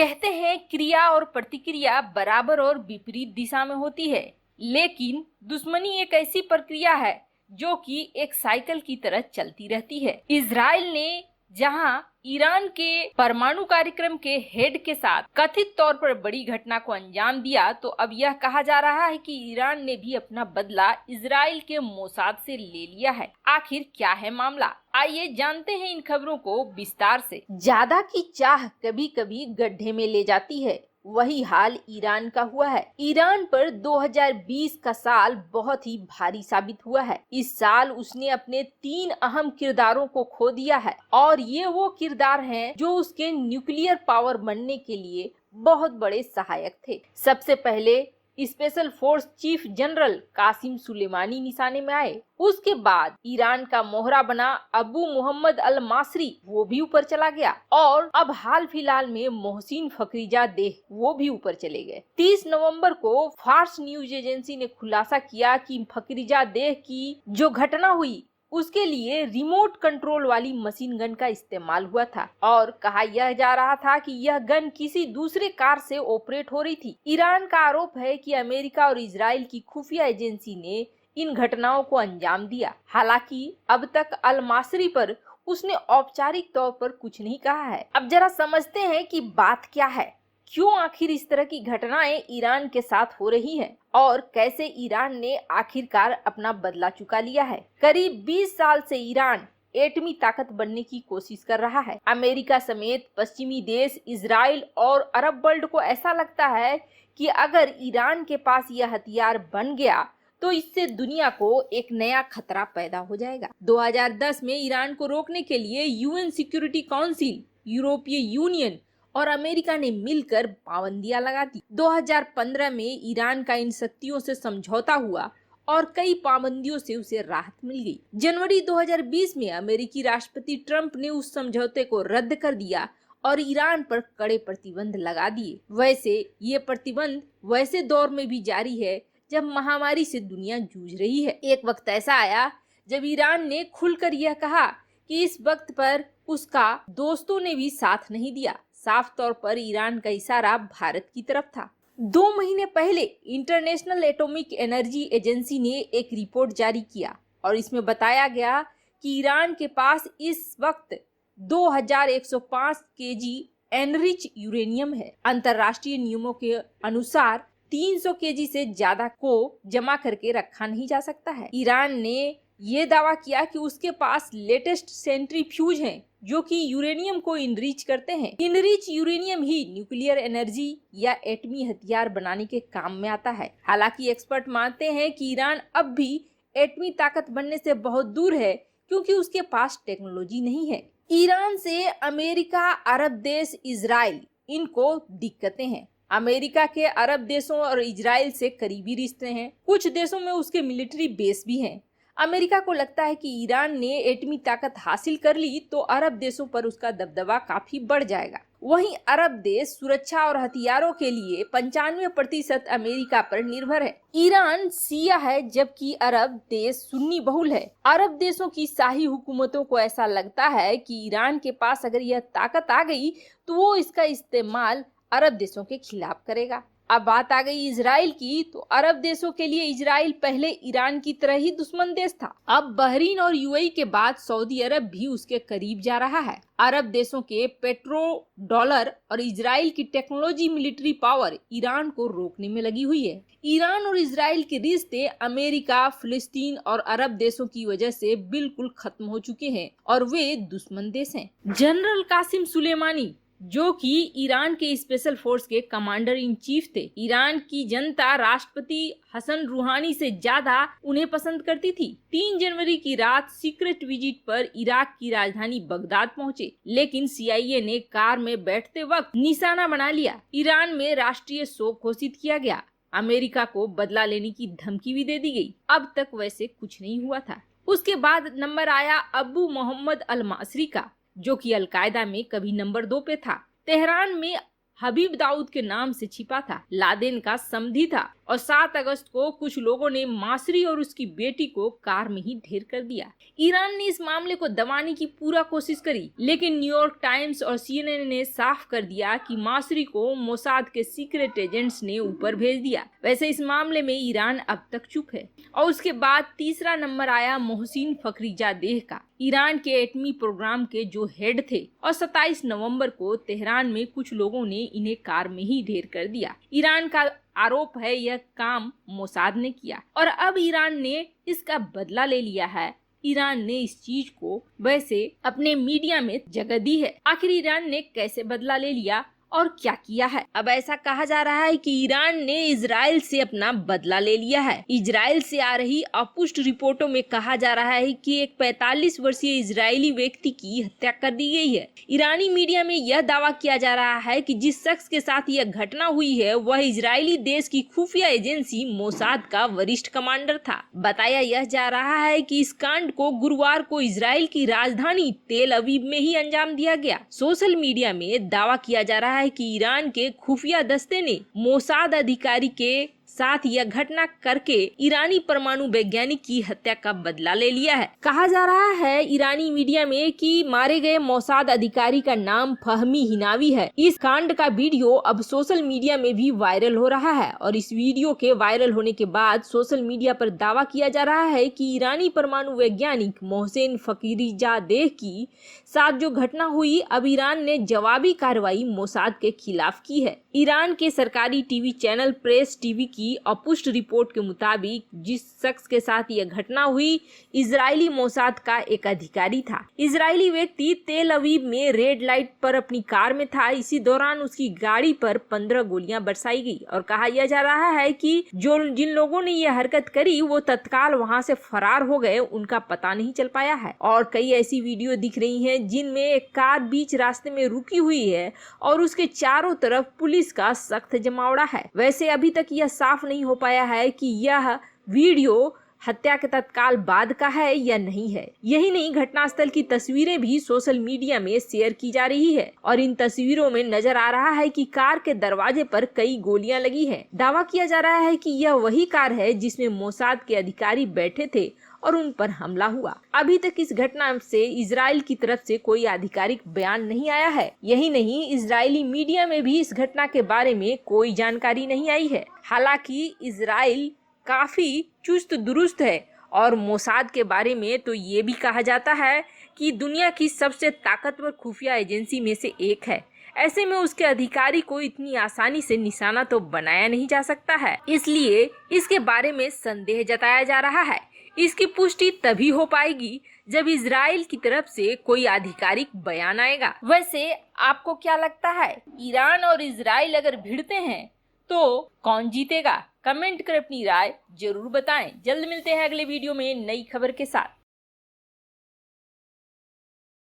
कहते हैं क्रिया और प्रतिक्रिया बराबर और विपरीत दिशा में होती है, लेकिन दुश्मनी एक ऐसी प्रक्रिया है जो कि एक साइकिल की तरह चलती रहती है। इजराइल ने जहां ईरान के परमाणु कार्यक्रम के हेड के साथ कथित तौर पर बड़ी घटना को अंजाम दिया, तो अब यह कहा जा रहा है कि ईरान ने भी अपना बदला इजराइल के मोसाद से ले लिया है। आखिर क्या है मामला, आइए जानते हैं इन खबरों को विस्तार से। ज्यादा की चाह कभी कभी गड्ढे में ले जाती है, वही हाल ईरान का हुआ है। ईरान पर 2020 का साल बहुत ही भारी साबित हुआ है। इस साल उसने अपने 3 अहम किरदारों को खो दिया है और ये वो किरदार हैं जो उसके न्यूक्लियर पावर बनने के लिए बहुत बड़े सहायक थे। सबसे पहले special force chief general Qasem Soleimani निशाने में आए। उसके बाद ईरान का मोहरा बना अबू मोहम्मद अल मासरी, वो भी ऊपर चला गया और अब हाल फिलहाल में मोहसिन फखरीजादेह वो भी ऊपर चले गए। 30 नवंबर को फार्स न्यूज एजेंसी ने खुलासा किया कि फखरीजादेह की जो घटना हुई उसके लिए रिमोट कंट्रोल वाली मशीन गन का इस्तेमाल हुआ था और कहा यह जा रहा था कि यह गन किसी दूसरे कार से ऑपरेट हो रही थी। ईरान का आरोप है कि अमेरिका और इजराइल की खुफिया एजेंसी ने इन घटनाओं को अंजाम दिया। हालांकि अब तक अल मासरी पर उसने औपचारिक तौर पर कुछ नहीं कहा है। अब जरा समझते हैं कि बात क्या है, क्यों आखिर इस तरह की घटनाएं ईरान के साथ हो रही हैं और कैसे ईरान ने आखिरकार अपना बदला चुका लिया है। करीब 20 साल से ईरान एटमी ताकत बनने की कोशिश कर रहा है। अमेरिका समेत पश्चिमी देश, इजराइल और अरब वर्ल्ड को ऐसा लगता है कि अगर ईरान के पास यह हथियार बन गया तो इससे दुनिया को एक नया खतरा पैदा हो जाएगा। 2010 में ईरान को रोकने के लिए यूएन सिक्योरिटी काउंसिल, यूरोपीय यूनियन और अमेरिका ने मिलकर पाबंदियां लगा दी। 2015 में ईरान का इन शक्तियों से समझौता हुआ और कई पाबंदियों से उसे राहत मिल गई। जनवरी 2020 में अमेरिकी राष्ट्रपति ट्रंप ने उस समझौते को रद्द कर दिया और ईरान पर कड़े प्रतिबंध लगा दिए। वैसे ये प्रतिबंध वैसे दौर में भी जारी है जब महामारी से दुनिया जूझ रही है। एक वक्त ऐसा आया जब ईरान ने खुलकर यह कहा कि इस वक्त पर उसका दोस्तों ने भी साथ नहीं दिया। साफ तौर पर ईरान का इशारा भारत की तरफ था। 2 महीने पहले इंटरनेशनल एटॉमिक एनर्जी एजेंसी ने एक रिपोर्ट जारी किया और इसमें बताया गया कि ईरान के पास इस वक्त 2105 केजी एनरिच यूरेनियम है। अंतर्राष्ट्रीय नियमों के अनुसार 300 केजी से ज्यादा को जमा करके रखा नहीं जा सकता है। ईरान ने ये दावा किया कि उसके पास लेटेस्ट सेंट्रीफ्यूज हैं जो कि यूरेनियम को इनरिच करते हैं। इनरिच यूरेनियम ही न्यूक्लियर एनर्जी या एटमी हथियार बनाने के काम में आता है। हालांकि एक्सपर्ट मानते हैं कि ईरान अब भी एटमी ताकत बनने से बहुत दूर है क्योंकि उसके पास टेक्नोलॉजी नहीं है। ईरान से अमेरिका, अरब देश, इजराइल, इनको दिक्कतें हैं। अमेरिका के अरब देशों और इजराइल से करीबी रिश्ते हैं। कुछ देशों में उसके मिलिट्री बेस भी हैं। अमेरिका को लगता है कि ईरान ने एटमी ताकत हासिल कर ली तो अरब देशों पर उसका दबदबा काफी बढ़ जाएगा। वहीं अरब देश सुरक्षा और हथियारों के लिए 95% अमेरिका पर निर्भर है। ईरान शिया है जबकि अरब देश सुन्नी बहुल है। अरब देशों की शाही हुकूमतों को ऐसा लगता है कि ईरान के पास अगर यह ताकत आ गई तो वो इसका इस्तेमाल अरब देशों के खिलाफ करेगा। अब बात आ गई इजराइल की, तो अरब देशों के लिए इजराइल पहले ईरान की तरह ही दुश्मन देश था। अब बहरीन और यूएई के बाद सऊदी अरब भी उसके करीब जा रहा है। अरब देशों के पेट्रो डॉलर और इजराइल की टेक्नोलॉजी, मिलिट्री पावर ईरान को रोकने में लगी हुई है। ईरान और इजराइल के रिश्ते अमेरिका, फिलिस्तीन और अरब देशों की वजह से बिल्कुल खत्म हो चुके हैं और वे दुश्मन देश हैं। जनरल कासिम सुलेमानी जो कि ईरान के स्पेशल फोर्स के कमांडर इन चीफ थे, ईरान की जनता राष्ट्रपति हसन रूहानी से ज्यादा उन्हें पसंद करती थी। 3 जनवरी की रात सीक्रेट विजिट पर इराक की राजधानी बगदाद पहुंचे, लेकिन सीआईए ने कार में बैठते वक्त निशाना बना लिया। ईरान में राष्ट्रीय शोक घोषित किया गया। अमेरिका को बदला लेने की धमकी भी दे दी गई। अब तक वैसे कुछ नहीं हुआ था। उसके बाद नंबर आया अबू मोहम्मद अल मासरी का, जो कि अलकायदा में कभी नंबर 2 पे था। तेहरान में हबीब दाऊद के नाम से छिपा था, लादेन का समधी था और 7 अगस्त को कुछ लोगों ने मासरी और उसकी बेटी को कार में ही ढेर कर दिया। ईरान ने इस मामले को दबाने की पूरा कोशिश करी, लेकिन न्यूयॉर्क टाइम्स और CNN ने साफ कर दिया कि मासरी को मोसाद के सीक्रेट एजेंट्स ने ऊपर भेज दिया। वैसे इस मामले में ईरान अब तक चुप है। और उसके बाद तीसरा नंबर आया मोहसिन फखरीजादेह का, ईरान के एटमी प्रोग्राम के जो हेड थे। और 27 नवंबर को तेहरान में कुछ लोगों ने इन्हें कार में ही ढेर कर दिया। ईरान का आरोप है यह काम मोसाद ने किया और अब ईरान ने इसका बदला ले लिया है। ईरान ने इस चीज को वैसे अपने मीडिया में जगह दी है। आखिर ईरान ने कैसे बदला ले लिया और क्या किया है? अब ऐसा कहा जा रहा है कि ईरान ने इजराइल से अपना बदला ले लिया है। इजराइल से आ रही अपुष्ट रिपोर्टों में कहा जा रहा है कि एक 45 वर्षीय इजरायली व्यक्ति की हत्या कर दी गई है। ईरानी मीडिया में यह दावा किया जा रहा है कि जिस शख्स के साथ यह घटना हुई है वह इजरायली देश की खुफिया एजेंसी मोसाद का वरिष्ठ कमांडर था। बताया यह जा रहा है कि इस कांड को गुरुवार को इजराइल की राजधानी तेल अवीव में ही अंजाम दिया गया। सोशल मीडिया में दावा किया जा रहा है कि ईरान के खुफिया दस्ते ने मोसाद अधिकारी के साथ यह घटना करके ईरानी परमाणु वैज्ञानिक की हत्या का बदला ले लिया है। कहा जा रहा है ईरानी मीडिया में कि मारे गए मोसाद अधिकारी का नाम फहमी हिनावी है। इस कांड का वीडियो अब सोशल मीडिया में भी वायरल हो रहा है और इस वीडियो के वायरल होने के बाद सोशल मीडिया पर दावा किया जा रहा है कि ईरानी परमाणु वैज्ञानिक मोहसिन फखरीजादेह की साथ जो घटना हुई, अब ईरान ने जवाबी कार्रवाई मोसाद के खिलाफ की है। ईरान के सरकारी टीवी चैनल प्रेस टीवी की अपुष्ट रिपोर्ट के मुताबिक जिस शख्स के साथ यह घटना हुई इजरायली मोसाद का एक अधिकारी था। इजरायली व्यक्ति तेल अवीव में रेड लाइट पर अपनी कार में था। इसी दौरान उसकी गाड़ी पर 15 गोलियां बरसाई गई और कहा यह जा रहा है कि जिन लोगों ने यह हरकत करी वो तत्काल वहां से फरार हो गए, उनका पता नहीं चल पाया है। और कई ऐसी वीडियो दिख रही हैं जिनमें एक कार बीच रास्ते में रुकी हुई है और उसके चारों तरफ पुलिस का सख्त जमावड़ा है। वैसे अभी तक यह साफ नहीं हो पाया है कि यह वीडियो हत्या के तत्काल बाद का है या नहीं है। यही नहीं, घटनास्थल की तस्वीरें भी सोशल मीडिया में शेयर की जा रही है और इन तस्वीरों में नजर आ रहा है कि कार के दरवाजे पर कई गोलियां लगी हैं। दावा किया जा रहा है कि यह वही कार है जिसमें मोसाद के अधिकारी बैठे थे और उन पर हमला हुआ। अभी तक इस घटना से इजराइल की तरफ से कोई आधिकारिक बयान नहीं आया है। यही नहीं, इजरायली मीडिया में भी इस घटना के बारे में कोई जानकारी नहीं आई है। हालांकि इजराइल काफी चुस्त दुरुस्त है और मोसाद के बारे में तो ये भी कहा जाता है कि दुनिया की सबसे ताकतवर खुफिया एजेंसी में से एक है। ऐसे में उसके अधिकारी को इतनी आसानी से निशाना तो बनाया नहीं जा सकता है, इसलिए इसके बारे में संदेह जताया जा रहा है। इसकी पुष्टि तभी हो पाएगी जब इजराइल की तरफ से कोई आधिकारिक बयान आएगा। वैसे आपको क्या लगता है, ईरान और इजराइल अगर भिड़ते हैं तो कौन जीतेगा? कमेंट कर अपनी राय जरूर बताएं। जल्द मिलते हैं अगले वीडियो में नई खबर के साथ।